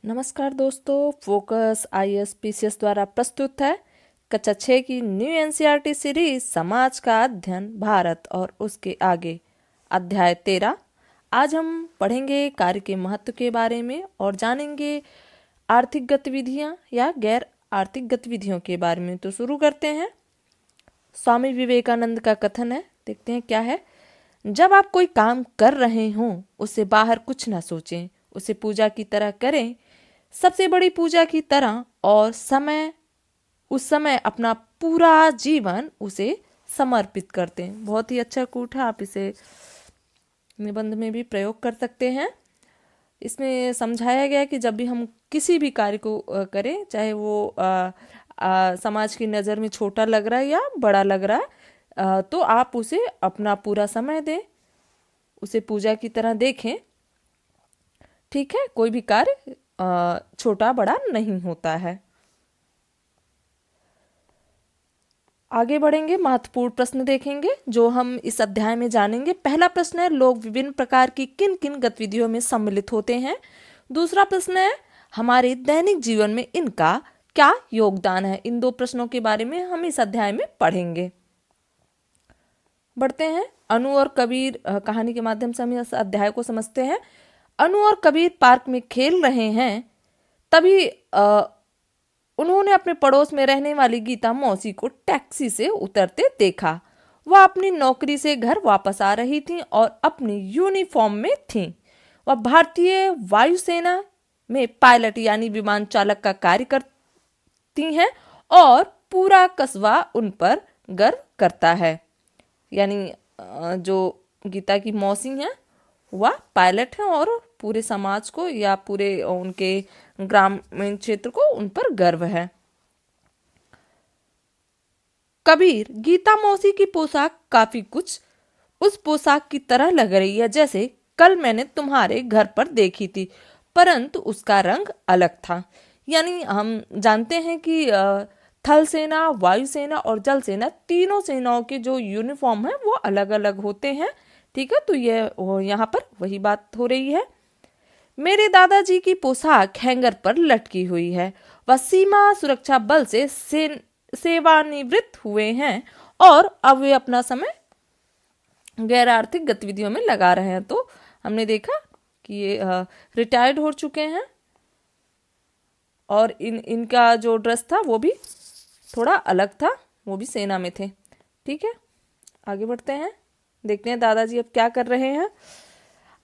नमस्कार दोस्तों, focus IAS PCS द्वारा प्रस्तुत है कक्षा 6 की न्यू एनसीईआरटी सीरीज समाज का अध्ययन भारत और उसके आगे, अध्याय 13। आज हम पढ़ेंगे कार्य के महत्व के बारे में और जानेंगे आर्थिक गतिविधियां या गैर आर्थिक गतिविधियों के बारे में। तो शुरू करते हैं। स्वामी विवेकानंद का कथन है, देखते हैं क्या है। जब आप कोई काम कर रहे हों, उससे बाहर कुछ ना सोचें, उसे पूजा की तरह करें, सबसे बड़ी पूजा की तरह, और उस समय अपना पूरा जीवन उसे समर्पित करते हैं। बहुत ही अच्छा कोट है, आप इसे निबंध में भी प्रयोग कर सकते हैं। इसमें समझाया गया है कि जब भी हम किसी भी कार्य को करें, चाहे वो समाज की नज़र में छोटा लग रहा है या बड़ा लग रहा है, तो आप उसे अपना पूरा समय दें, उसे पूजा की तरह देखें। ठीक है, कोई भी कार्य छोटा बड़ा नहीं होता है। आगे बढ़ेंगे, महत्वपूर्ण प्रश्न देखेंगे जो हम इस अध्याय में जानेंगे। पहला प्रश्न है, लोग विभिन्न प्रकार की किन किन गतिविधियों में सम्मिलित होते हैं। दूसरा प्रश्न है, हमारे दैनिक जीवन में इनका क्या योगदान है। इन दो प्रश्नों के बारे में हम इस अध्याय में पढ़ेंगे। बढ़ते हैं। अनु और कबीर कहानी के माध्यम से हम इस अध्याय को समझते हैं। अनु और कबीर पार्क में खेल रहे हैं, तभी उन्होंने अपने पड़ोस में रहने वाली गीता मौसी को टैक्सी से उतरते देखा। वह अपनी नौकरी से घर वापस आ रही थीं और अपनी यूनिफॉर्म में थीं। वह भारतीय वायुसेना में पायलट यानी विमान चालक का कार्य करती हैं और पूरा कस्बा उन पर गर्व करता है। यानी जो गीता की मौसी हैं वह पायलट हैं और पूरे समाज को या पूरे उनके ग्रामीण क्षेत्र को उन पर गर्व है। कबीर, गीता मौसी की पोशाक काफी कुछ उस पोशाक की तरह लग रही है जैसे कल मैंने तुम्हारे घर पर देखी थी, परंतु उसका रंग अलग था। यानी हम जानते हैं कि थल सेना, वायुसेना और जल सेना, तीनों सेनाओं के जो यूनिफॉर्म है वो अलग अलग होते हैं। ठीक है, तो ये यहाँ पर वही बात हो रही है। मेरे दादाजी की पोशाक हैंगर पर लटकी हुई है। वह सीमा सुरक्षा बल से सेवानिवृत्त हुए हैं और अब वे अपना समय गैर आर्थिक गतिविधियों में लगा रहे हैं। तो हमने देखा कि ये रिटायर्ड हो चुके हैं और इनका जो ड्रेस था वो भी थोड़ा अलग था, वो भी सेना में थे। ठीक है, आगे बढ़ते हैं, देखते हैं दादाजी अब क्या कर रहे हैं।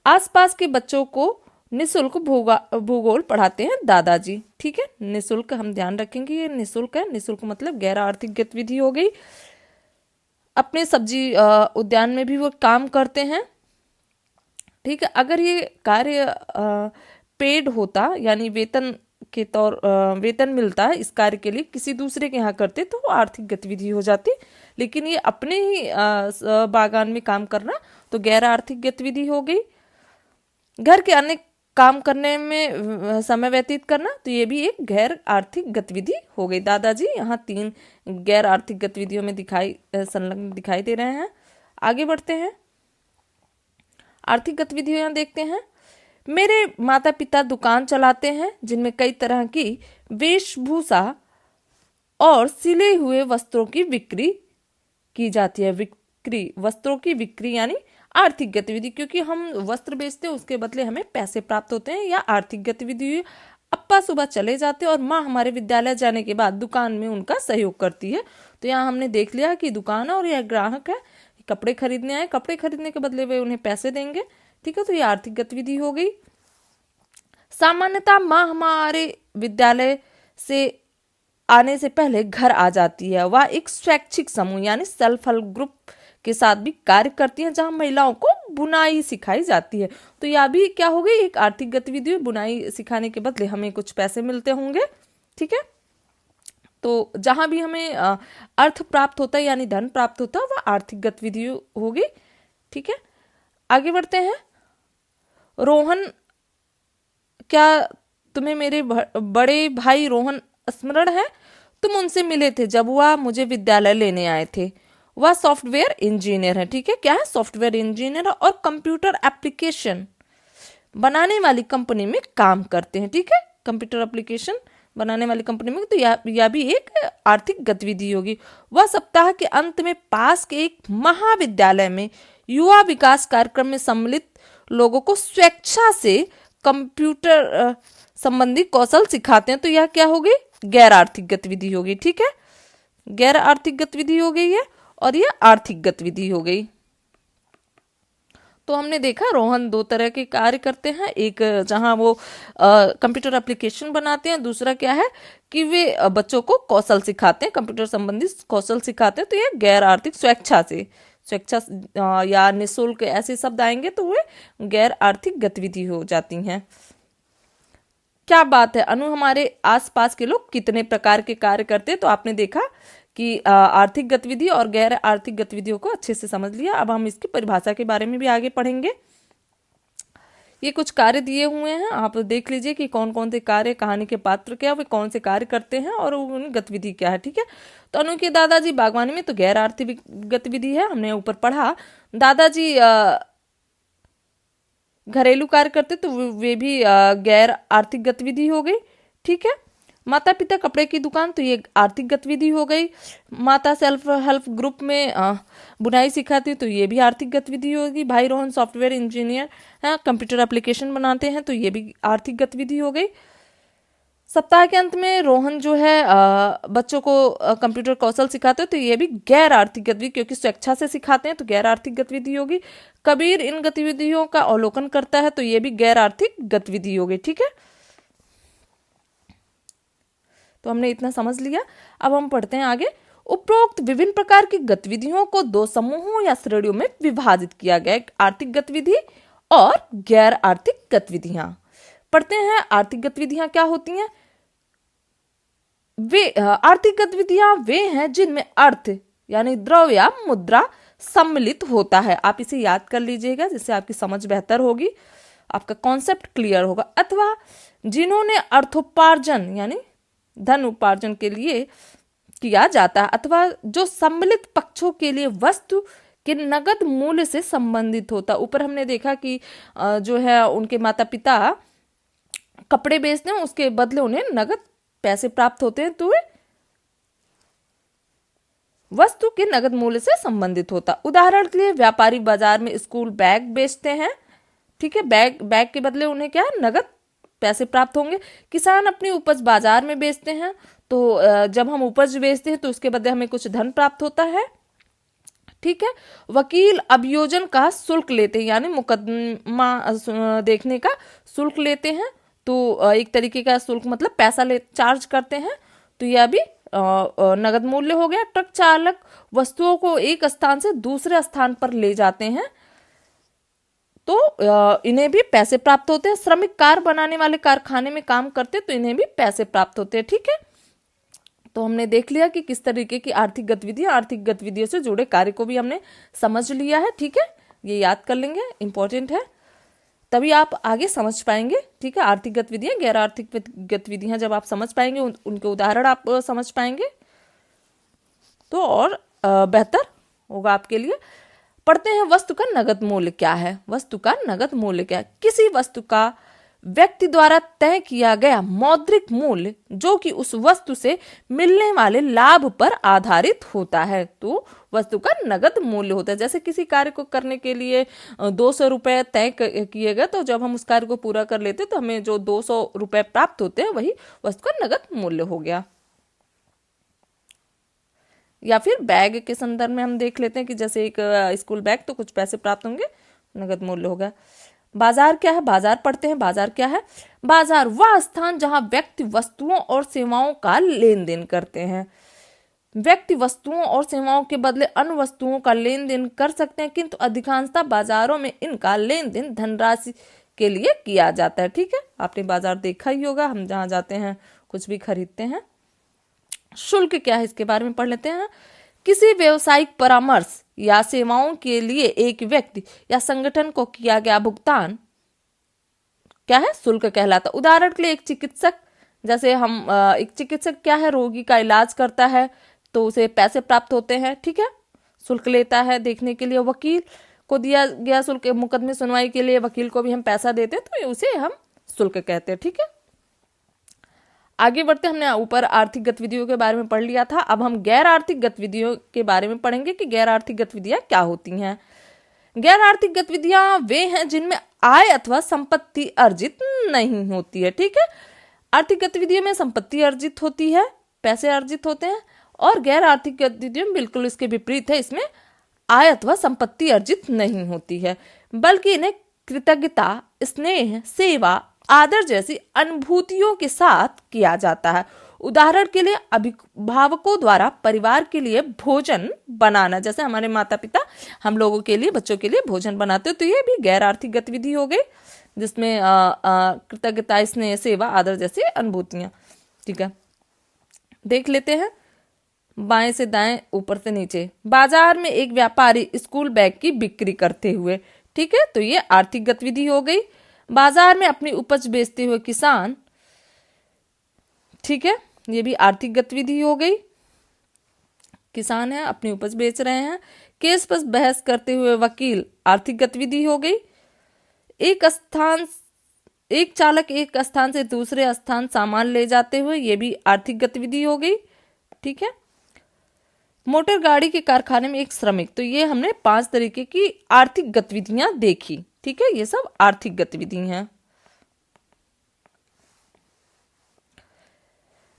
आसपास के बच्चों को निशुल्क भूगोल पढ़ाते हैं दादाजी। ठीक है, निशुल्क हम ध्यान रखेंगे, ये निशुल्क है। निशुल्क मतलब गैर आर्थिक गतिविधि हो गई। अपने सब्जी उद्यान में भी वो काम करते हैं। ठीक है, अगर ये कार्य पेड होता यानी वेतन मिलता है इस कार्य के लिए, किसी दूसरे के यहाँ करते तो वो आर्थिक गतिविधि हो जाती। लेकिन ये अपने ही बागान में काम करना तो गैर आर्थिक गतिविधि हो गई। घर के अन्य काम करने में समय व्यतीत करना तो ये भी एक गैर आर्थिक गतिविधि हो गई। दादाजी यहाँ 3 गैर आर्थिक गतिविधियों में संलग्न दिखाई दे रहे हैं। आगे बढ़ते हैं, आर्थिक गतिविधियां देखते हैं। मेरे माता पिता दुकान चलाते हैं जिनमें कई तरह की वेशभूषा और सिले हुए वस्त्रों की बिक्री की जाती है। वस्त्रों की बिक्री यानी आर्थिक गतिविधि, क्योंकि हम वस्त्र बेचते हैं उसके बदले हमें पैसे प्राप्त होते हैं, या आर्थिक गतिविधि। अप्पा सुबह चले जाते हैं और माँ हमारे विद्यालय जाने के बाद दुकान में उनका सहयोग करती है। तो यहाँ हमने देख लिया कि दुकान है और यह ग्राहक है, कपड़े खरीदने आए, कपड़े खरीदने के बदले वे उन्हें पैसे देंगे। ठीक है, तो ये आर्थिक गतिविधि हो गई। सामान्यतः माँ हमारे विद्यालय से आने से पहले घर आ जाती है। वह एक स्वैच्छिक समूह यानी सेल्फ हेल्प ग्रुप के साथ भी कार्य करती हैं जहां महिलाओं को बुनाई सिखाई जाती है। तो यह भी क्या हो गई, एक आर्थिक गतिविधि। बुनाई सिखाने के बदले हमें कुछ पैसे मिलते होंगे। ठीक है, तो जहां भी हमें अर्थ प्राप्त होता है यानी धन प्राप्त होता है वह आर्थिक गतिविधि होगी। ठीक है, आगे बढ़ते हैं। रोहन, क्या तुम्हें मेरे बड़े भाई रोहन स्मरण है? तुम उनसे मिले थे जब वह मुझे विद्यालय लेने आए थे। वह सॉफ्टवेयर इंजीनियर है। ठीक है, क्या है, सॉफ्टवेयर इंजीनियर और कंप्यूटर एप्लीकेशन बनाने वाली कंपनी में काम करते हैं। ठीक है, कंप्यूटर एप्लीकेशन बनाने वाली कंपनी में, तो यह भी एक आर्थिक गतिविधि होगी। वह सप्ताह के अंत में पास के एक महाविद्यालय में युवा विकास कार्यक्रम में सम्मिलित लोगों को स्वेच्छा से कंप्यूटर संबंधी कौशल सिखाते हैं, तो यह क्या होगी? गैर आर्थिक गतिविधि होगी। ठीक है, गैर आर्थिक गतिविधि हो गई है और यह आर्थिक गतिविधि हो गई। तो हमने देखा रोहन दो तरह के कार्य करते हैं, एक जहां वो कंप्यूटर एप्लीकेशन बनाते हैं, दूसरा क्या है कि वे बच्चों को कौशल सिखाते हैं, कंप्यूटर संबंधी कौशल सिखाते हैं। तो ये गैर आर्थिक स्वेच्छा से, स्वेच्छा या निःशुल्क ऐसे शब्द आएंगे तो वे गैर आर्थिक गतिविधि हो जाती हैं। क्या बात है अनु, हमारे आसपास के लोग कितने प्रकार के कार्य करते हैं? तो आपने देखा कि आर्थिक गतिविधि और गैर आर्थिक गतिविधियों को अच्छे से समझ लिया। अब हम इसकी परिभाषा के बारे में भी आगे पढ़ेंगे। ये कुछ कार्य दिए हुए हैं, आप देख लीजिए कि कौन कौन से कार्य, कहानी के पात्र क्या, वे कौन से कार्य करते हैं और उनकी गतिविधि क्या है। ठीक है, तो अनु के दादाजी बागवानी में, तो गैर आर्थिक गतिविधि है, हमने ऊपर पढ़ा। दादाजी घरेलू कार्य करते, तो वे भी गैर आर्थिक गतिविधि हो गई। ठीक है, माता पिता कपड़े की दुकान, तो ये आर्थिक गतिविधि हो गई। माता सेल्फ हेल्प ग्रुप में बुनाई सिखाती है, तो ये भी आर्थिक गतिविधि होगी। भाई रोहन सॉफ्टवेयर इंजीनियर हैं, कंप्यूटर एप्लीकेशन बनाते हैं, तो ये भी आर्थिक गतिविधि हो गई। सप्ताह के अंत में रोहन जो है बच्चों को कंप्यूटर कौशल सिखाते हैं, तो ये भी गैर आर्थिक गतिविधि, क्योंकि स्वेच्छा से सिखाते हैं तो गैर आर्थिक गतिविधि होगी। कबीर इन गतिविधियों का अवलोकन करता है, तो ये भी गैर आर्थिक गतिविधि होगी। ठीक है, तो हमने इतना समझ लिया। अब हम पढ़ते हैं आगे। उपरोक्त विभिन्न प्रकार की गतिविधियों को दो समूहों या श्रेणियों में विभाजित किया गया, आर्थिक गतिविधि और गैर आर्थिक गतिविधियां। पढ़ते हैं आर्थिक गतिविधियां क्या होती हैं। वे आर्थिक गतिविधियां वे हैं जिनमें अर्थ यानी द्रव्य या मुद्रा सम्मिलित होता है। आप इसे याद कर लीजिएगा, जिससे आपकी समझ बेहतर होगी, आपका कॉन्सेप्ट क्लियर होगा। अथवा जिन्होंने अर्थोपार्जन यानी धन उपार्जन के लिए किया जाता है, अथवा जो सम्मिलित पक्षों के लिए वस्तु के नगद मूल्य से संबंधित होता। ऊपर हमने देखा कि जो है उनके माता पिता कपड़े बेचते हैं, उसके बदले उन्हें नगद पैसे प्राप्त होते हैं, तो वे वस्तु के नगद मूल्य से संबंधित होता। उदाहरण के लिए व्यापारी बाजार में स्कूल बैग बेचते हैं। ठीक है, बैग के बदले उन्हें क्या है, नगद पैसे प्राप्त होंगे। किसान अपनी उपज बाजार में बेचते हैं, तो जब हम उपज बेचते हैं तो उसके बदले हमें कुछ धन प्राप्त होता है। ठीक है, वकील अभियोजन का शुल्क लेते हैं, यानी मुकदमा देखने का शुल्क लेते हैं, तो एक तरीके का शुल्क मतलब पैसा चार्ज करते हैं, तो यह भी नगद मूल्य हो गया। ट्रक चालक वस्तुओं को एक स्थान से दूसरे स्थान पर ले जाते हैं, तो इन्हें भी पैसे प्राप्त होते हैं। श्रमिक कार बनाने वाले कारखाने में काम करते हैं, तो इन्हें भी पैसे प्राप्त होते हैं। ठीक है, तो हमने देख लिया कि किस तरीके की आर्थिक गतिविधियां, आर्थिक गतिविधियों से जुड़े कार्य को भी हमने समझ लिया है। ठीक है, ये याद कर लेंगे, इंपॉर्टेंट है, तभी आप आगे समझ पाएंगे। ठीक है, आर्थिक गतिविधियां, गैर आर्थिक गतिविधियां जब आप समझ पाएंगे, उनके उदाहरण आप समझ पाएंगे, तो और बेहतर होगा आपके लिए। पढ़ते हैं वस्तु का नगद मूल्य क्या है। वस्तु का नगद मूल्य क्या है? किसी वस्तु का व्यक्ति द्वारा तय किया गया मौद्रिक मूल्य जो कि उस वस्तु से मिलने वाले लाभ पर आधारित होता है, तो वस्तु का नगद मूल्य होता है। जैसे किसी कार्य को करने के लिए 200 रुपए तय किए गए, तो जब हम उस कार्य को पूरा कर लेते तो हमें जो 200 रुपए प्राप्त होते हैं, वही वस्तु का नगद मूल्य हो गया। या फिर बैग के संदर्भ में हम देख लेते हैं कि जैसे एक स्कूल बैग, तो कुछ पैसे प्राप्त होंगे, नगद मूल्य होगा। बाजार क्या है? बाजार पढ़ते हैं। बाजार क्या है? बाजार वह स्थान जहां व्यक्ति वस्तुओं और सेवाओं का लेन देन करते हैं। व्यक्ति वस्तुओं और सेवाओं के बदले अन्य वस्तुओं का लेन देन कर सकते हैं, किंतु अधिकांशतः बाजारों में इनका लेन देन धनराशि के लिए किया जाता है। ठीक है, आपने बाजार देखा ही होगा, हम जहां जाते हैं कुछ भी खरीदते हैं। शुल्क क्या है, इसके बारे में पढ़ लेते हैं। किसी व्यवसायिक परामर्श या सेवाओं के लिए एक व्यक्ति या संगठन को किया गया भुगतान क्या है? शुल्क कहलाता। उदाहरण के लिए एक चिकित्सक, जैसे हम एक चिकित्सक क्या है, रोगी का इलाज करता है, तो उसे पैसे प्राप्त होते हैं। ठीक है, शुल्क लेता है देखने के लिए। वकील को दिया गया शुल्क, मुकदमे सुनवाई के लिए वकील को भी हम पैसा देते हैं, तो उसे हम शुल्क कहते हैं। ठीक है, आगे बढ़ते, हमने ऊपर आर्थिक गतिविधियों के बारे में पढ़ लिया था। अब हम गैर आर्थिक गतिविधियों के बारे में पढ़ेंगे कि गैर आर्थिक गतिविधियां क्या होती हैं। गैर आर्थिक गतिविधियां वे हैं जिनमें आय अथवा संपत्ति अर्जित नहीं होती है। ठीक है, आर्थिक गतिविधियों में संपत्ति अर्जित होती है, पैसे अर्जित होते हैं, और गैर आर्थिक गतिविधियों में बिल्कुल इसके विपरीत है, इसमें आय अथवा संपत्ति अर्जित नहीं होती है, बल्कि इन्हें कृतज्ञता, स्नेह, सेवा, आदर जैसी अनुभूतियों के साथ किया जाता है। उदाहरण के लिए अभिभावकों द्वारा परिवार के लिए भोजन बनाना, जैसे हमारे माता पिता हम लोगों के लिए, बच्चों के लिए भोजन बनाते हो, तो ये भी गैर आर्थिक गतिविधि हो गई, जिसमें कृतज्ञता, स्नेह, सेवा, आदर जैसी अनुभूतियां। ठीक है, देख लेते हैं बाएं से दाएं, ऊपर से नीचे। बाजार में एक व्यापारी स्कूल बैग की बिक्री करते हुए, ठीक है, तो ये आर्थिक गतिविधि हो गई। बाजार में अपनी उपज बेचते हुए किसान, ठीक है, ये भी आर्थिक गतिविधि हो गई, किसान है, अपनी उपज बेच रहे हैं। केस पर बहस करते हुए वकील, आर्थिक गतिविधि हो गई। एक चालक एक स्थान से दूसरे स्थान सामान ले जाते हुए, ये भी आर्थिक गतिविधि हो गई। ठीक है, मोटर गाड़ी के कारखाने में एक श्रमिक, तो ये हमने 5 तरीके की आर्थिक गतिविधियां देखी। ठीक है, ये सब आर्थिक गतिविधि हैं।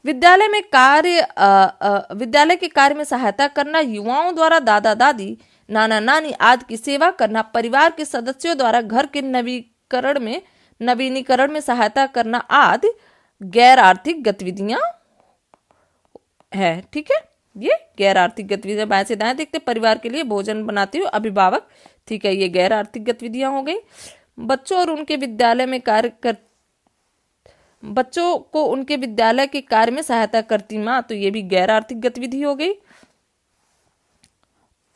विद्यालय के कार्य में सहायता करना, युवाओं द्वारा दादा दादी, नाना नानी आदि की सेवा करना, परिवार के सदस्यों द्वारा घर के नवीनीकरण में सहायता करना आदि गैर आर्थिक गतिविधियां है। ठीक है, ये गैर आर्थिक गतिविधियां। बाएं से दाएं देखते, परिवार के लिए भोजन बनाते हुए अभिभावक, ठीक है, ये गैर आर्थिक गतिविधियां हो गई। बच्चों को उनके विद्यालय के कार्य में सहायता करती माँ, तो ये भी गैर आर्थिक गतिविधि हो गई।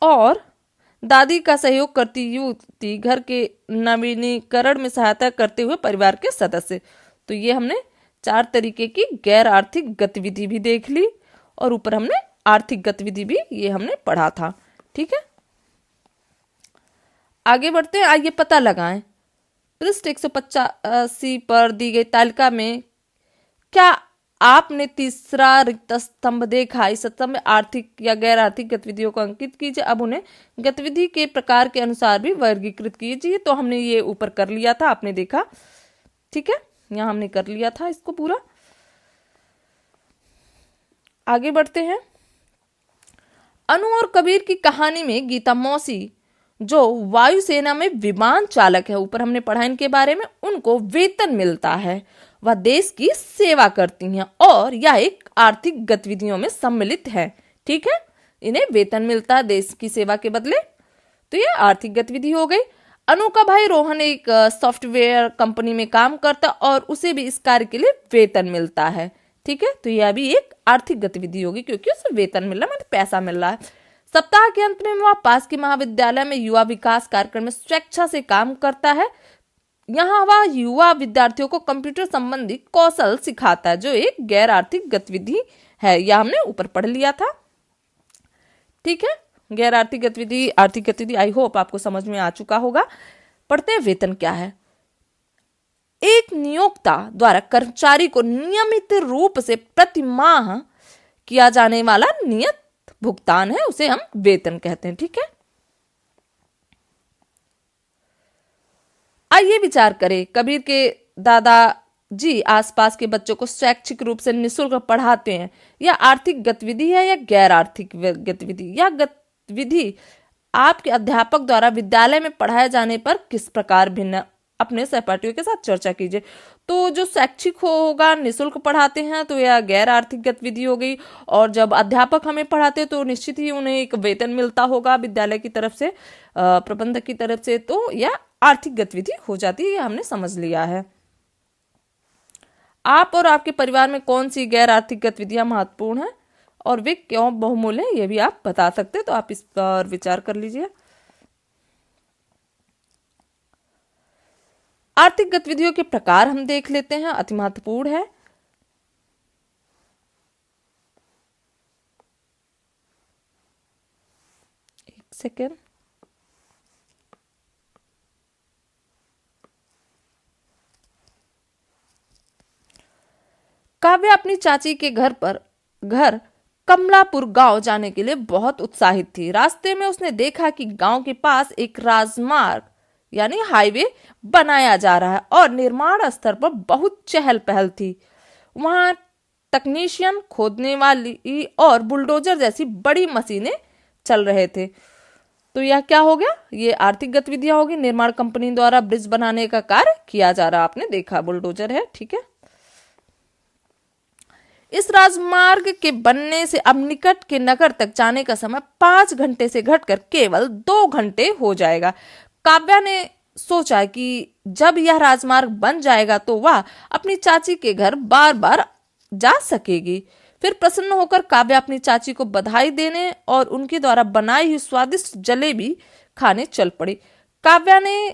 और दादी का सहयोग करती युवती, घर के नवीनीकरण में सहायता करते हुए परिवार के सदस्य, तो ये हमने 4 तरीके की गैर आर्थिक गतिविधि भी देख ली, और ऊपर हमने आर्थिक गतिविधि भी ये हमने पढ़ा था। ठीक है, आगे बढ़ते हैं, आइए पता लगाएं। पृष्ठ 185 पर दी गई तालिका में क्या आपने तीसरा रिक्त स्तंभ देखा? इस स्तंभ में आर्थिक या गैर आर्थिक गतिविधियों को अंकित कीजिए। अब उन्हें गतिविधि के प्रकार के अनुसार भी वर्गीकृत कीजिए। तो हमने ये ऊपर कर लिया था, आपने देखा। ठीक है, यहां हमने कर लिया था इसको पूरा। आगे बढ़ते हैं, अनु और कबीर की कहानी में गीता मौसी, जो वायुसेना में विमान चालक है, ऊपर हमने पढ़ा इनके बारे में, उनको वेतन मिलता है, वह देश की सेवा करती हैं और यह एक आर्थिक गतिविधियों में सम्मिलित है। ठीक है, इन्हें वेतन मिलता है देश की सेवा के बदले, तो यह आर्थिक गतिविधि हो गई। अनु का भाई रोहन एक सॉफ्टवेयर कंपनी में काम करता और उसे भी इस कार्य के लिए वेतन मिलता है। ठीक है, तो यह भी एक आर्थिक गतिविधि होगी, क्योंकि उसे वेतन मिल रहा है, मतलब पैसा मिल रहा है। सप्ताह के अंत में वह पास के महाविद्यालय में युवा विकास कार्यक्रम में स्वेच्छा से काम करता है। यहाँ वह युवा विद्यार्थियों को कंप्यूटर संबंधी कौशल सिखाता है, जो एक गैर आर्थिक गतिविधि है। यह हमने ऊपर पढ़ लिया था। ठीक है, गैर आर्थिक गतिविधि, आर्थिक गतिविधि, आई होप आपको समझ में आ चुका होगा। पढ़ते हैं वेतन क्या है। एक नियोक्ता द्वारा कर्मचारी को नियमित रूप से प्रति माह किया जाने वाला नियत भुगतान है, उसे हम वेतन कहते हैं। ठीक है, आइए विचार करें। कबीर के दादाजी आसपास के बच्चों को स्वैच्छिक रूप से निःशुल्क पढ़ाते हैं। यह आर्थिक गतिविधि है या गैर आर्थिक गतिविधि? यह गतिविधि आपके अध्यापक द्वारा विद्यालय में पढ़ाए जाने पर किस प्रकार भिन्न, अपने सहपाठियों के साथ चर्चा कीजिए। तो जो शैक्षिक होगा, निःशुल्क पढ़ाते हैं, तो यह गैर आर्थिक गतिविधि हो गई। और जब अध्यापक हमें पढ़ाते हैं तो निश्चित ही उन्हें एक वेतन मिलता होगा विद्यालय की तरफ से, प्रबंधक की तरफ से, तो यह आर्थिक गतिविधि हो जाती है। यह हमने समझ लिया है। आप और आपके परिवार में कौन सी गैर आर्थिक गतिविधियां महत्वपूर्ण है और वे क्यों बहुमूल्य है, यह भी आप बता सकते हैं। तो आप इस पर विचार कर लीजिए। आर्थिक गतिविधियों के प्रकार हम देख लेते हैं, अति महत्वपूर्ण है। एक सेकेंड, काव्या अपनी चाची के घर कमलापुर गांव जाने के लिए बहुत उत्साहित थी। रास्ते में उसने देखा कि गांव के पास एक राजमार्ग यानी हाईवे बनाया जा रहा है और निर्माण स्तर पर बहुत चहल पहल थी। वहां तकनीशियन, खोदने वाली और बुलडोजर जैसी बड़ी मशीनें चल रहे थे। तो यह क्या हो गया? ये आर्थिक गतिविधियां होगी। निर्माण कंपनी द्वारा ब्रिज बनाने का कार्य किया जा रहा, आपने देखा, बुलडोजर है, ठीक है। इस राजमार्ग के बनने से अब निकट के नगर तक जाने का समय 5 घंटे से घटकर केवल 2 घंटे हो जाएगा। काव्या ने सोचा कि जब यह राजमार्ग बन जाएगा तो वह अपनी चाची के घर बार बार जा सकेगी। फिर प्रसन्न होकर काव्या अपनी चाची को बधाई देने और उनके द्वारा बनाई हुई स्वादिष्ट जलेबी खाने चल पड़ी। काव्या ने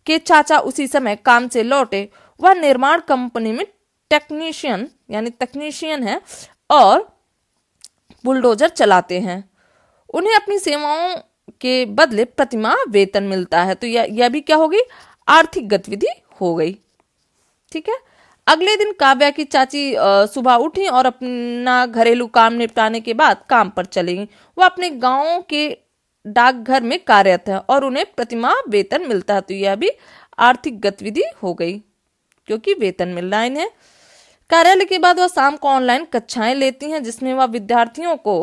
के चाचा उसी समय काम से लौटे। वह निर्माण कंपनी में तकनीशियन है और बुलडोजर चलाते हैं। उन्हें अपनी सेवाओं के बदले प्रतिमाह वेतन मिलता है। तो यह भी क्या हो गई? आर्थिक गतिविधि हो गई, ठीक है। अगले दिन काव्या की चाची सुबह उठी और अपना घरेलू काम निपटाने के बाद काम पर चली गई। वह अपने गांव के डाकघर में कार्यरत है और उन्हें प्रतिमाह वेतन मिलता है। तो यह भी आर्थिक गतिविधि हो गई क्योंकि वेतन मिल रहा है इन्हें। कार्यालय के बाद वह शाम को ऑनलाइन कक्षाएं लेती हैं जिसमें वह विद्यार्थियों को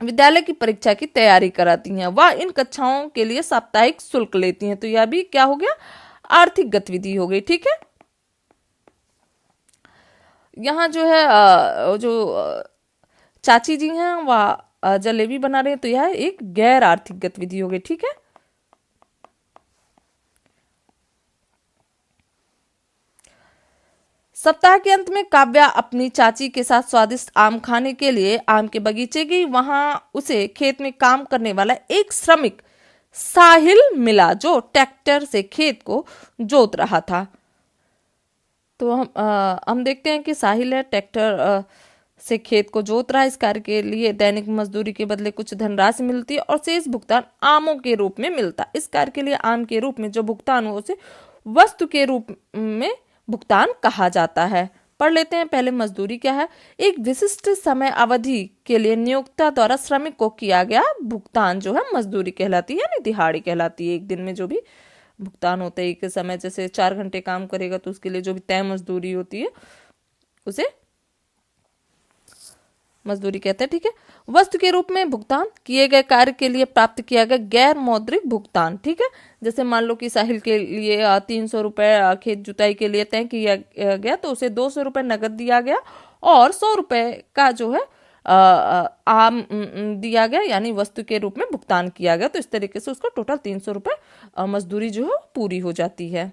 विद्यालय की परीक्षा की तैयारी कराती हैं। वह इन कक्षाओं के लिए साप्ताहिक शुल्क लेती हैं। तो यह भी क्या हो गया? आर्थिक गतिविधि हो गई, ठीक है। यहाँ जो है चाची जी हैं वह जलेबी बना रहे हैं, तो यह एक गैर आर्थिक गतिविधि हो गई, ठीक है। सप्ताह के अंत में काव्या अपनी चाची के साथ स्वादिष्ट आम खाने के लिए आम के बगीचे गई। वहां उसे खेत में काम करने वाला एक श्रमिक साहिल मिला जो ट्रैक्टर से खेत को जोत रहा था। तो हम देखते हैं कि साहिल है, ट्रैक्टर से खेत को जोत रहा है। इस कार्य के लिए दैनिक मजदूरी के बदले कुछ धनराशि मिलती है और शेष भुगतान आमों के रूप में मिलता है। इस कार्य के लिए आम के रूप में जो भुगतान हो उसे वस्तु के रूप में भुगतान कहा जाता है। पढ़ लेते हैं पहले मजदूरी क्या है। एक विशिष्ट समय अवधि के लिए नियोक्ता द्वारा श्रमिक को किया गया भुगतान जो है मजदूरी कहलाती है, यानी दिहाड़ी कहलाती है। एक दिन में जो भी भुगतान होता है, एक समय जैसे 4 घंटे काम करेगा तो उसके लिए जो भी तय मजदूरी होती है उसे मजदूरी कहते हैं, ठीक है। वस्तु के रूप में भुगतान किए गए कार्य के लिए प्राप्त किया गया गैर मौद्रिक भुगतान, ठीक है। जैसे मान लो कि साहिल के लिए 300 रुपए खेत जुताई के लिए तय किया गया तो उसे 200 रुपए नगद दिया गया और 100 रुपए का जो है आम दिया गया, यानी वस्तु के रूप में भुगतान किया गया। तो इस तरीके से उसका टोटल 300 रुपए मजदूरी जो है पूरी हो जाती है।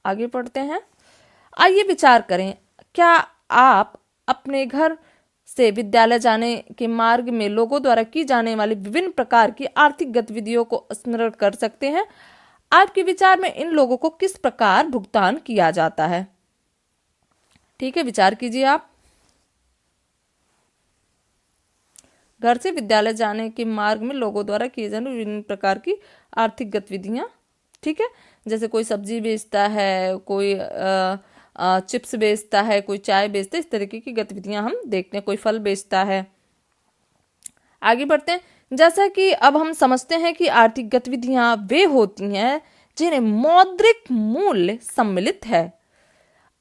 आगे पढ़ते हैं। आइए विचार करें, क्या आप अपने घर से विद्यालय जाने के मार्ग में लोगों द्वारा की जाने वाली विभिन्न प्रकार की आर्थिक गतिविधियों को स्मरण कर सकते हैं? आपके विचार में इन लोगों को किस प्रकार भुगतान किया जाता है? ठीक है, विचार कीजिए आप। घर से विद्यालय जाने के मार्ग में लोगों द्वारा किए जाने विभिन्न प्रकार की आर्थिक गतिविधियां, ठीक है। जैसे कोई सब्जी बेचता है, कोई चिप्स बेचता है, कोई चाय बेचता है, इस तरीके की गतिविधियां हम देखते हैं। कोई फल बेचता है। आगे बढ़ते हैं। जैसा कि अब हम समझते हैं कि आर्थिक गतिविधियां वे होती हैं जिन्हें मौद्रिक मूल्य सम्मिलित है।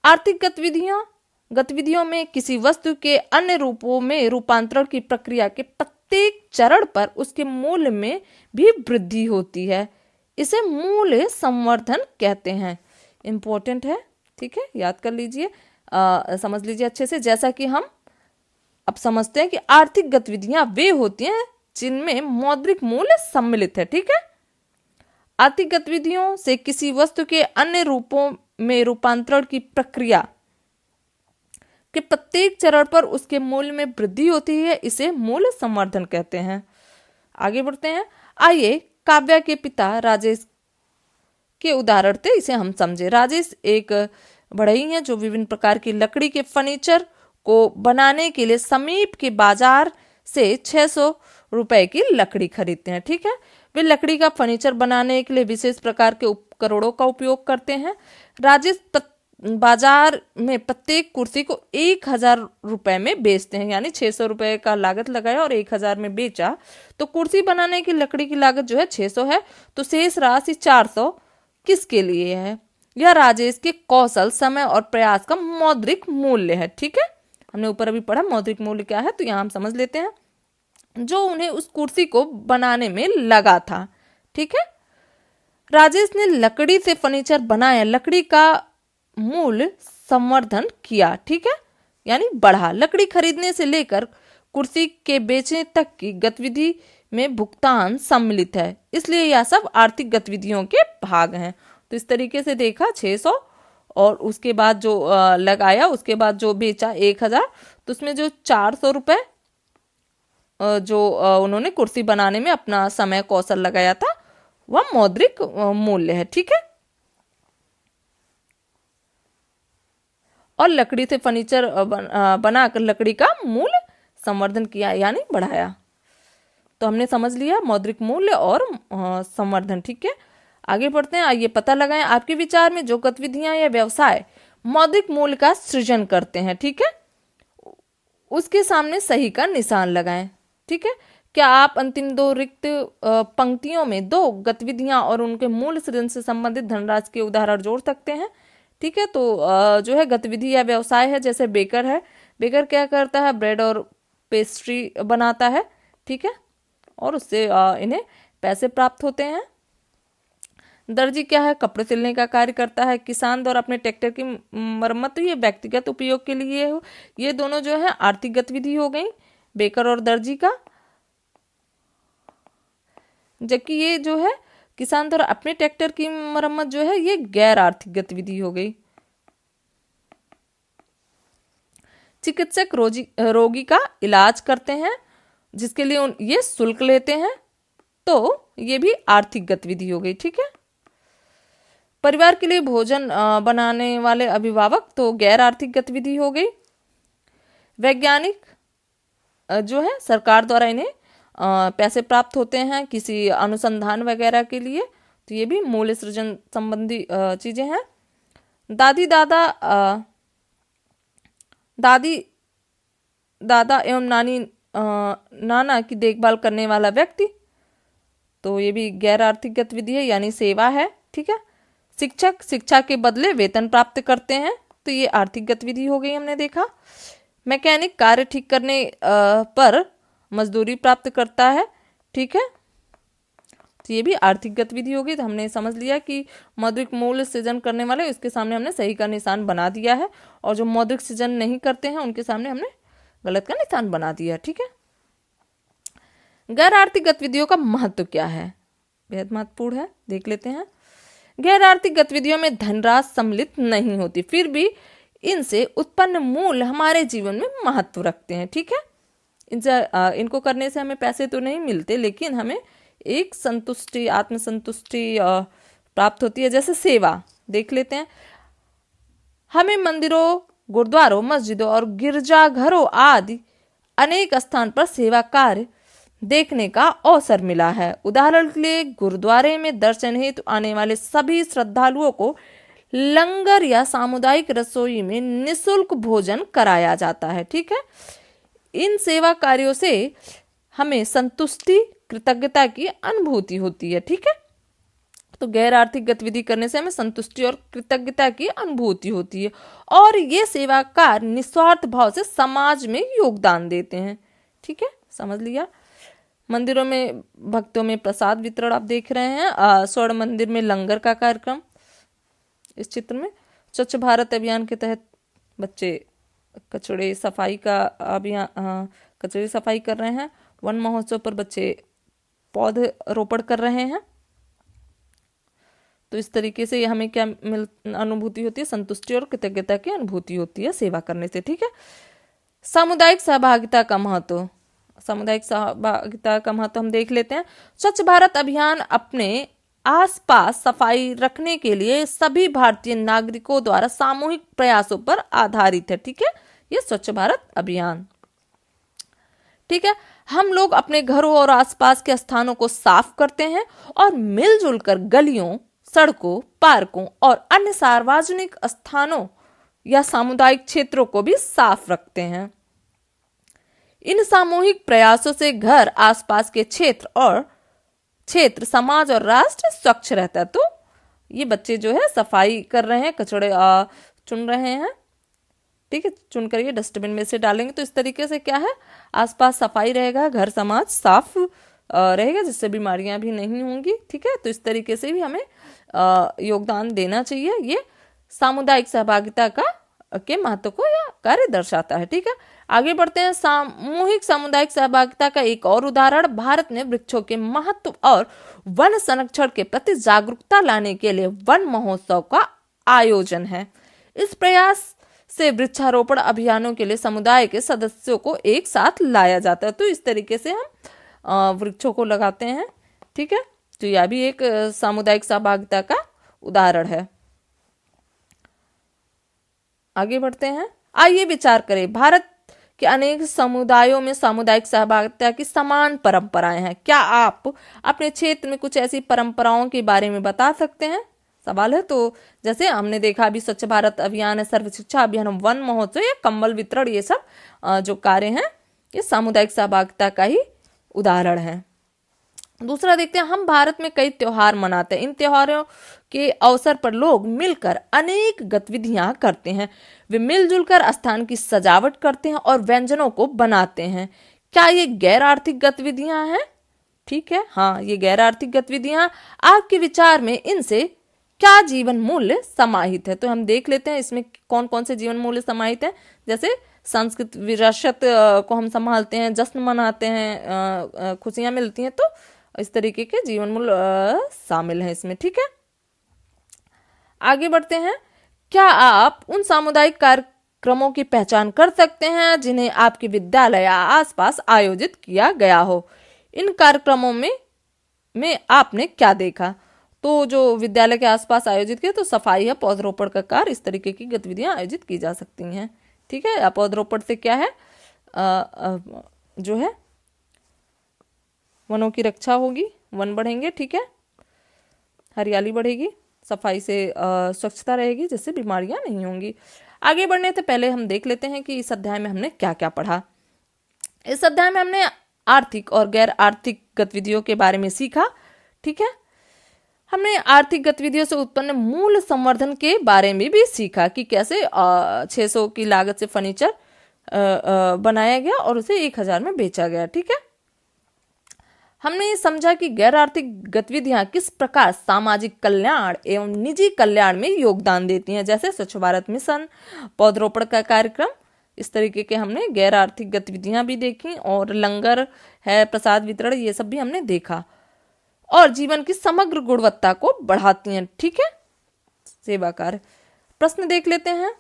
आर्थिक गतिविधियों में किसी वस्तु के अन्य रूपों में रूपांतरण की प्रक्रिया के प्रत्येक चरण पर उसके मूल्य में भी वृद्धि होती है। इसे मूल्य संवर्धन कहते हैं। इंपॉर्टेंट है, ठीक है, याद कर लीजिए, समझ लीजिए अच्छे से। जैसा कि हम अब समझते हैं कि आर्थिक गतिविधियां वे होती हैं जिनमें मौद्रिक मूल्य सम्मिलित है, ठीक है। आर्थिक गतिविधियों से किसी वस्तु के अन्य रूपों में रूपांतरण की प्रक्रिया के प्रत्येक चरण पर उसके मूल्य में वृद्धि होती है, इसे मूल्य संवर्धन कहते हैं। आगे बढ़ते हैं। आइए काव्या के पिता राजेश के उदाहरण थे, इसे हम समझे। राजेश एक बढ़ई हैं जो विभिन्न प्रकार की लकड़ी के फर्नीचर को बनाने के लिए समीप के बाजार से 600 रुपए की लकड़ी खरीदते हैं, ठीक है। वे लकड़ी का फर्नीचर बनाने के लिए विशेष प्रकार के उपकरणों का उपयोग करते हैं। राजेश बाजार में प्रत्येक कुर्सी को 1,000 रुपए में बेचते हैं, यानी 600 रुपए का लागत लगाया और 1,000 में बेचा, तो कुर्सी बनाने की लकड़ी की लागत जो है 600 है, तो शेष राशि 400 किसके लिए है? यह राजेश के कौशल, समय और प्रयास का मौद्रिक मूल्य है। ठीक है, हमने ऊपर अभी पढ़ा मौद्रिक मूल्य क्या है, तो यहाँ हम समझ लेते हैं, जो उन्हें उस कुर्सी को बनाने में लगा था। ठीक है, राजेश ने लकड़ी से फर्नीचर बनाया, लकड़ी का मूल्य संवर्धन किया। ठीक है, यानी बढ़ा। लकड़ी खरीदने से लेकर कुर्सी के बेचने तक की गतिविधि में भुगतान सम्मिलित है, इसलिए यह सब आर्थिक गतिविधियों के भाग हैं। तो इस तरीके से देखा 600 और उसके बाद जो लगाया, उसके बाद जो बेचा 1,000, तो उसमें जो 400 रुपए जो उन्होंने कुर्सी बनाने में अपना समय कौशल लगाया था, वह मौद्रिक मूल्य है। ठीक है, और लकड़ी से फर्नीचर बनाकर लकड़ी का मूल्य संवर्धन किया, यानी बढ़ाया। तो हमने समझ लिया मौद्रिक मूल्य और संवर्धन। ठीक है, आगे बढ़ते हैं। आइए पता लगाएं, आपके विचार में जो गतिविधियां या व्यवसाय मौद्रिक मूल्य का सृजन करते हैं, ठीक है, उसके सामने सही का निशान लगाएं। ठीक है, क्या आप अंतिम दो रिक्त पंक्तियों में दो गतिविधियां और उनके मूल्य सृजन से संबंधित धनराशि के उदाहरण जोड़ सकते हैं? ठीक है, तो जो है गतिविधि या व्यवसाय है, जैसे बेकर है, बेकर क्या करता है, ब्रेड और पेस्ट्री बनाता है। ठीक है, और उससे इन्हें पैसे प्राप्त होते हैं। दर्जी क्या है, कपड़े सिलने का कार्य करता है। किसान द्वारा अपने ट्रैक्टर की मरम्मत, तो ये व्यक्तिगत उपयोग के लिए हो। ये दोनों जो है आर्थिक गतिविधि हो गई, बेकर और दर्जी का। जबकि ये जो है किसान द्वारा अपने ट्रैक्टर की मरम्मत जो है, ये गैर आर्थिक गतिविधि हो गई। चिकित्सक रोगी का इलाज करते हैं, जिसके लिए ये शुल्क लेते हैं, तो ये भी आर्थिक गतिविधि हो गई। ठीक है, परिवार के लिए भोजन बनाने वाले अभिभावक, तो गैर आर्थिक गतिविधि हो गई। वैज्ञानिक जो है सरकार द्वारा इन्हें पैसे प्राप्त होते हैं किसी अनुसंधान वगैरह के लिए, तो ये भी मूल्य सृजन संबंधी चीजें हैं। दादी दादा एवं नाना की देखभाल करने वाला व्यक्ति, तो ये भी गैर आर्थिक गतिविधि है, यानी सेवा है। ठीक है, शिक्षक शिक्षा के बदले वेतन प्राप्त करते हैं, तो ये आर्थिक गतिविधि हो गई, हमने देखा। मैकेनिक कार्य ठीक करने पर मजदूरी प्राप्त करता है। ठीक है, तो ये भी आर्थिक गतिविधि होगी। तो हमने समझ लिया कि मौद्रिक मूल्य सृजन करने वाले, उसके सामने हमने सही का निशान बना दिया है, और जो मौद्रिक सृजन नहीं करते हैं उनके सामने हमने गलत का निशान बना दिया। ठीक है, गैर आर्थिक गतिविधियों का महत्व क्या है, बेहद महत्वपूर्ण है, देख लेते हैं। गैर आर्थिक गतिविधियों में धनराशि सम्मिलित नहीं होती, फिर भी इनसे उत्पन्न मूल्य हमारे जीवन में महत्व रखते हैं। ठीक है, इनसे इनको करने से हमें पैसे तो नहीं मिलते, लेकिन हमें एक संतुष्टि, आत्मसंतुष्टि प्राप्त होती है। जैसे सेवा देख लेते हैं, हमें मंदिरों, गुरुद्वारों, मस्जिदों और गिरजाघरों आदि अनेक स्थान पर सेवा कार्य देखने का अवसर मिला है। उदाहरण के लिए गुरुद्वारे में दर्शन हेतु आने वाले सभी श्रद्धालुओं को लंगर या सामुदायिक रसोई में निःशुल्क भोजन कराया जाता है। ठीक है, इन सेवा कार्यों से हमें संतुष्टि, कृतज्ञता की अनुभूति होती है। ठीक है, तो गैर आर्थिक गतिविधि करने से हमें संतुष्टि और कृतज्ञता की अनुभूति होती है, और ये सेवा कार्य निस्वार्थ भाव से समाज में योगदान देते हैं। ठीक है, समझ लिया। मंदिरों में भक्तों में प्रसाद वितरण आप देख रहे हैं, स्वर्ण मंदिर में लंगर का कार्यक्रम इस चित्र में। स्वच्छ भारत अभियान के तहत बच्चे कचड़े सफाई का अभियान, कचड़े सफाई कर रहे हैं। वन महोत्सव पर बच्चे पौधे रोपण कर रहे हैं। तो इस तरीके से हमें क्या अनुभूति होती है, संतुष्टि और कृतज्ञता की अनुभूति होती है सेवा करने से। ठीक है, सामुदायिक सहभागिता का महत्व, सामुदायिक सहभागिता का महत्व हम देख लेते हैं। स्वच्छ भारत अभियान अपने आसपास सफाई रखने के लिए सभी भारतीय नागरिकों द्वारा सामूहिक प्रयासों पर आधारित है। ठीक है, ये स्वच्छ भारत अभियान। ठीक है, हम लोग अपने घरों और आसपास के स्थानों को साफ करते हैं और मिलजुल कर गलियों, सड़कों, पार्कों और अन्य सार्वजनिक स्थानों या सामुदायिक क्षेत्रों को भी साफ रखते हैं। इन सामूहिक प्रयासों से घर, आसपास के क्षेत्र, समाज और राष्ट्र स्वच्छ रहता है। तो ये बच्चे जो है सफाई कर रहे हैं, कचड़े चुन रहे हैं, ठीक है, चुन कर ये डस्टबिन में से डालेंगे। तो इस तरीके से क्या है, आसपास सफाई रहेगा, घर समाज साफ रहेगा, जिससे बीमारियां भी नहीं होंगी। ठीक है, तो इस तरीके से भी हमें योगदान देना चाहिए। ये सामुदायिक सहभागिता के महत्व को यह कार्य दर्शाता है। ठीक है, आगे बढ़ते हैं। सामूहिक सामुदायिक सहभागिता का एक और उदाहरण भारत में वृक्षों के महत्व और वन संरक्षण के प्रति जागरूकता लाने के लिए वन महोत्सव का आयोजन है। इस प्रयास से वृक्षारोपण अभियानों के लिए समुदाय के सदस्यों को एक साथ लाया जाता है। तो इस तरीके से हम वृक्षों को लगाते हैं। ठीक है, तो यह भी एक सामुदायिक सहभागिता का उदाहरण है। आगे बढ़ते हैं। आइए विचार करें, भारत के अनेक समुदायों में सामुदायिक सहभागिता की समान परंपराएं हैं। क्या आप अपने क्षेत्र में कुछ ऐसी परंपराओं के बारे में बता सकते हैं? सवाल है। तो जैसे हमने देखा अभी स्वच्छ भारत अभियान है, सर्व शिक्षा अभियान, वन महोत्सव या कंबल वितरण, ये सब जो कार्य हैं ये सामुदायिक सहभागिता का ही उदाहरण है। दूसरा देखते हैं, हम भारत में कई त्योहार मनाते हैं। इन त्योहारों के अवसर पर लोग मिलकर अनेक गतिविधियां करते हैं। वे मिलजुल कर स्थान की सजावट करते हैं और व्यंजनों को बनाते हैं। क्या ये गैर आर्थिक गतिविधियां हैं? ठीक है, हाँ, ये गैर आर्थिक गतिविधियां। आपके विचार में इनसे क्या जीवन मूल्य समाहित है? तो हम देख लेते हैं इसमें कौन कौन से जीवन मूल्य समाहित है। जैसे संस्कृत विरासत को हम संभालते हैं, जश्न मनाते हैं, खुशियां मिलती हैं, तो इस तरीके के जीवन मूल्य शामिल हैं इसमें। ठीक है, आगे बढ़ते हैं। क्या आप उन सामुदायिक कार्यक्रमों की पहचान कर सकते हैं जिन्हें आपके विद्यालय या आसपास आयोजित किया गया हो? इन कार्यक्रमों में आपने क्या देखा? तो जो विद्यालय के आसपास आयोजित किया, तो सफाई है, पौधरोपण का कार्य, इस तरीके की गतिविधियां आयोजित की जा सकती हैं। ठीक है, पौधरोपण से क्या है, जो है वनों की रक्षा होगी, वन बढ़ेंगे। ठीक है, हरियाली बढ़ेगी, सफाई से स्वच्छता रहेगी, जिससे बीमारियां नहीं होंगी। आगे बढ़ने से पहले हम देख लेते हैं कि इस अध्याय में हमने क्या क्या पढ़ा। इस अध्याय में हमने आर्थिक और गैर आर्थिक गतिविधियों के बारे में सीखा। ठीक है, हमने आर्थिक गतिविधियों से उत्पन्न मूल्य संवर्धन के बारे में भी सीखा कि कैसे 600 की लागत से फर्नीचर बनाया गया और उसे 1000 में बेचा गया। ठीक है, हमने ये समझा कि गैर आर्थिक गतिविधियां किस प्रकार सामाजिक कल्याण एवं निजी कल्याण में योगदान देती हैं, जैसे स्वच्छ भारत मिशन, पौधरोपण का कार्यक्रम। इस तरीके के हमने गैर आर्थिक गतिविधियां भी देखी, और लंगर है, प्रसाद वितरण, ये सब भी हमने देखा, और जीवन की समग्र गुणवत्ता को बढ़ाती हैं। ठीक है, सेवा कार्य। प्रश्न देख लेते हैं।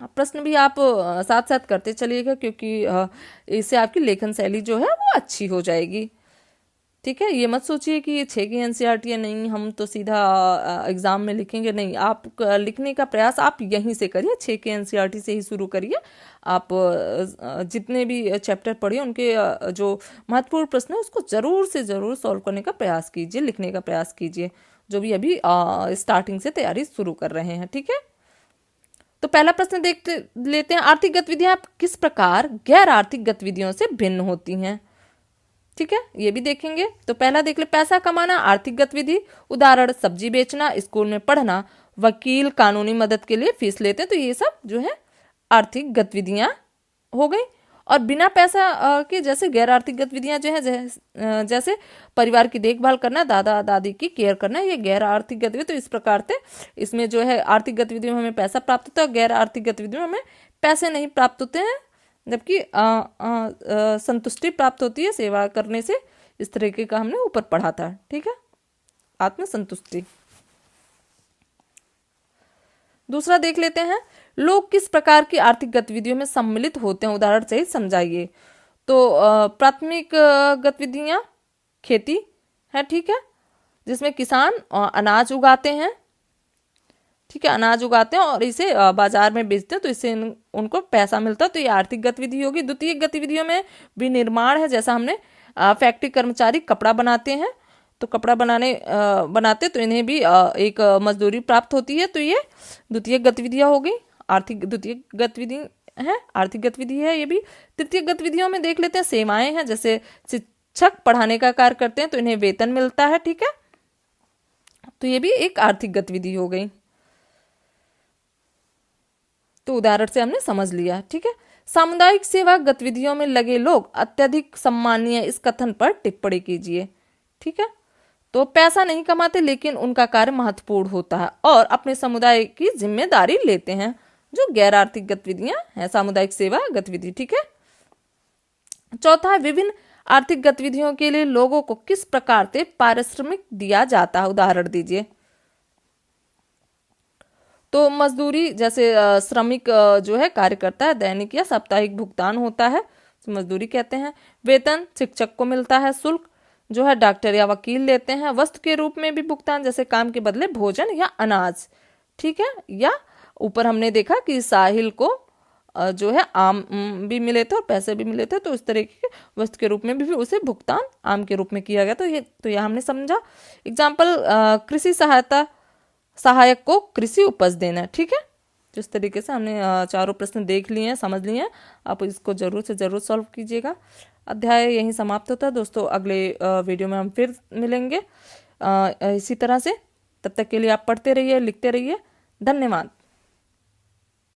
प्रश्न भी आप साथ साथ करते चलिएगा, क्योंकि इससे आपकी लेखन शैली जो है वो अच्छी हो जाएगी। ठीक है, ये मत सोचिए कि ये 6 की एनसीईआरटी है, नहीं हम तो सीधा एग्जाम में लिखेंगे, नहीं, आप लिखने का प्रयास आप यहीं से करिए, 6 की एनसीईआरटी से ही शुरू करिए। आप जितने भी चैप्टर पढ़िए उनके जो महत्वपूर्ण प्रश्न है उसको जरूर से जरूर सॉल्व करने का प्रयास कीजिए, लिखने का प्रयास कीजिए, जो भी अभी स्टार्टिंग से तैयारी शुरू कर रहे हैं। ठीक है, तो पहला प्रश्न देख लेते हैं, आर्थिक गतिविधियां किस प्रकार गैर आर्थिक गतिविधियों से भिन्न होती हैं? ठीक है, ये भी देखेंगे। तो पहला देख ले, पैसा कमाना आर्थिक गतिविधि, उदाहरण सब्जी बेचना, स्कूल में पढ़ना, वकील कानूनी मदद के लिए फीस लेते हैं, तो ये सब जो है आर्थिक गतिविधियां हो गई। और बिना पैसा के जैसे गैर आर्थिक गतिविधियां जो है, जैसे परिवार की देखभाल करना, दादा दादी की केयर करना, ये गैर आर्थिक गतिविधि। तो इस प्रकार से इसमें जो है आर्थिक गतिविधियों में हमें पैसा प्राप्त होता है, गैर आर्थिक गतिविधियों में हमें पैसे नहीं प्राप्त होते हैं, जबकि संतुष्टि प्राप्त होती है सेवा करने से। इस तरीके का हमने ऊपर पढ़ा था। ठीक है, आत्मसंतुष्टि। दूसरा देख लेते हैं, लोग किस प्रकार की आर्थिक गतिविधियों में सम्मिलित होते हैं, उदाहरण सहित समझाइए। तो प्राथमिक गतिविधियां खेती है, ठीक है, जिसमें किसान अनाज उगाते हैं। ठीक है, अनाज उगाते हैं और इसे बाजार में बेचते हैं, तो इससे उनको पैसा मिलता है। तो ये आर्थिक गतिविधि होगी। द्वितीयक गतिविधियों में विनिर्माण है, जैसा हमने फैक्ट्री कर्मचारी कपड़ा बनाते हैं, तो कपड़ा बनाते तो इन्हें भी एक मजदूरी प्राप्त होती है। तो ये द्वितीयक गतिविधियां हो गई। आर्थिक द्वितीयक गतिविधि है, आर्थिक गतिविधि है ये भी। तृतीय गतिविधियों में देख लेते हैं सेवाएं हैं, जैसे शिक्षक पढ़ाने का कार्य करते हैं तो इन्हें वेतन मिलता है। ठीक है, तो ये भी एक आर्थिक गतिविधि हो गई। तो उदाहरण से हमने समझ लिया। ठीक है, सामुदायिक सेवा गतिविधियों में लगे लोग अत्यधिक सम्मानीय, इस कथन पर टिप्पणी कीजिए। ठीक है, तो पैसा नहीं कमाते लेकिन उनका कार्य महत्वपूर्ण होता है और अपने समुदाय की जिम्मेदारी लेते हैं। जो गैर आर्थिक गतिविधियां हैं, सामुदायिक सेवा गतिविधि। ठीक है, चौथा है विभिन्न आर्थिक गतिविधियों के लिए लोगों को किस प्रकार से पारिश्रमिक दिया जाता है, उदाहरण दीजिए। तो मजदूरी, जैसे श्रमिक जो है कार्य करता है, दैनिक या साप्ताहिक भुगतान होता है, तो मजदूरी कहते हैं। वेतन शिक्षक को मिलता है। शुल्क जो है डॉक्टर या वकील लेते हैं। वस्तु के रूप में भी भुगतान, जैसे काम के बदले भोजन या अनाज। ठीक है, या ऊपर हमने देखा कि साहिल को जो है आम भी मिले थे और पैसे भी मिले थे, तो इस तरीके के वस्तु के रूप में भी उसे भुगतान आम के रूप में किया गया। तो यह हमने समझा। एग्जाम्पल, कृषि सहायक को कृषि उपज देना। ठीक है, तो इस तरीके से हमने चारों प्रश्न देख लिए हैं, समझ लिए हैं। आप इसको जरूर से जरूर सॉल्व कीजिएगा। अध्याय यहीं समाप्त होता है दोस्तों। अगले वीडियो में हम फिर मिलेंगे इसी तरह से। तब तक के लिए आप पढ़ते रहिए, लिखते रहिए। धन्यवाद।